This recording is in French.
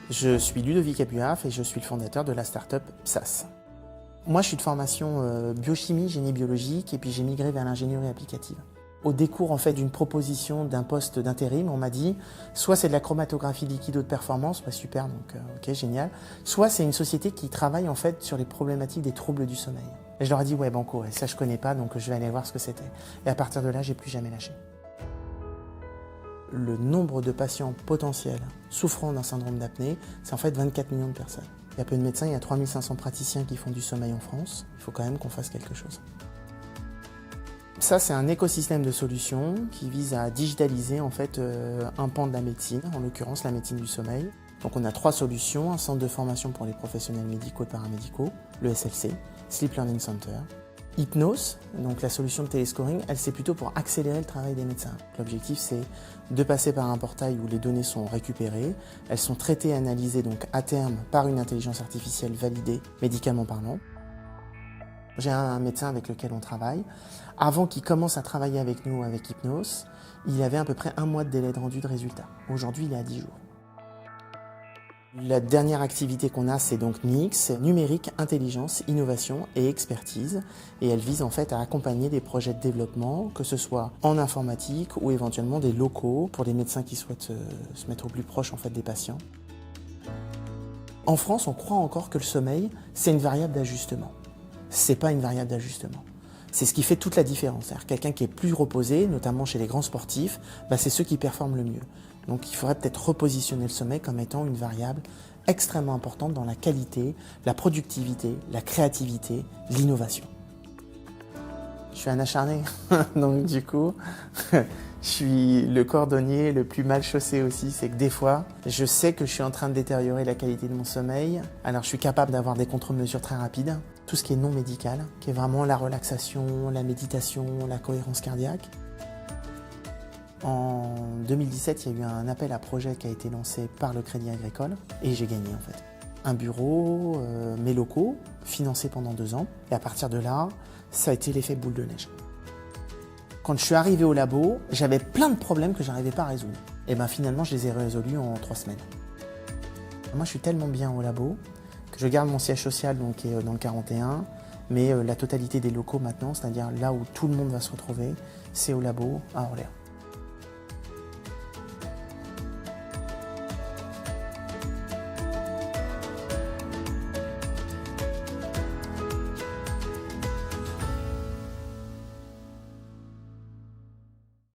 Je suis Ludovic Abuaf et je suis le fondateur de la start-up PSAS. Moi, je suis de formation biochimie, génie biologique, et puis j'ai migré vers l'ingénierie applicative. Au décours en fait d'une proposition d'un poste d'intérim, on m'a dit soit c'est de la chromatographie liquide haute performance, bah super, donc ok, génial. Soit c'est une société qui travaille en fait sur les problématiques des troubles du sommeil. Et je leur ai dit ouais banco, ça je connais pas, donc je vais aller voir ce que c'était. Et à partir de là, j'ai plus jamais lâché. Le nombre de patients potentiels souffrant d'un syndrome d'apnée, c'est en fait 24 millions de personnes. Il y a peu de médecins, il y a 3500 praticiens qui font du sommeil en France. Il faut quand même qu'on fasse quelque chose. Ça, c'est un écosystème de solutions qui vise à digitaliser en fait un pan de la médecine, en l'occurrence la médecine du sommeil. Donc on a 3 solutions, un centre de formation pour les professionnels médicaux et paramédicaux, le SLC, Sleep Learning Center. Hypnos, donc la solution de téléscoring, elle c'est plutôt pour accélérer le travail des médecins. L'objectif c'est de passer par un portail où les données sont récupérées, elles sont traitées et analysées donc à terme par une intelligence artificielle validée médicalement parlant. J'ai un médecin avec lequel on travaille. Avant qu'il commence à travailler avec nous, avec Hypnos, il avait à peu près 1 mois de délai de rendu de résultats. Aujourd'hui, il est à 10 jours. La dernière activité qu'on a, c'est donc NIX, numérique, intelligence, innovation et expertise. Et elle vise en fait à accompagner des projets de développement, que ce soit en informatique ou éventuellement des locaux pour les médecins qui souhaitent se mettre au plus proche en fait des patients. En France, on croit encore que le sommeil, c'est une variable d'ajustement. C'est pas une variable d'ajustement. C'est ce qui fait toute la différence. C'est-à-dire quelqu'un qui est plus reposé, notamment chez les grands sportifs, c'est ceux qui performent le mieux. Donc il faudrait peut-être repositionner le sommeil comme étant une variable extrêmement importante dans la qualité, la productivité, la créativité, l'innovation. Je suis un acharné, donc du coup, je suis le cordonnier le plus mal chaussé aussi. C'est que des fois, je sais que je suis en train de détériorer la qualité de mon sommeil. Alors je suis capable d'avoir des contre-mesures très rapides. Tout ce qui est non médical, qui est vraiment la relaxation, la méditation, la cohérence cardiaque. En 2017, il y a eu un appel à projet qui a été lancé par le Crédit Agricole et j'ai gagné en fait. Un bureau, mes locaux, financés pendant 2 ans. Et à partir de là, ça a été l'effet boule de neige. Quand je suis arrivé au labo, j'avais plein de problèmes que je n'arrivais pas à résoudre. Et finalement, je les ai résolus en 3 semaines. Moi, je suis tellement bien au labo que je garde mon siège social donc, qui est dans le 41, mais la totalité des locaux maintenant, c'est-à-dire là où tout le monde va se retrouver, c'est au labo à Orléans.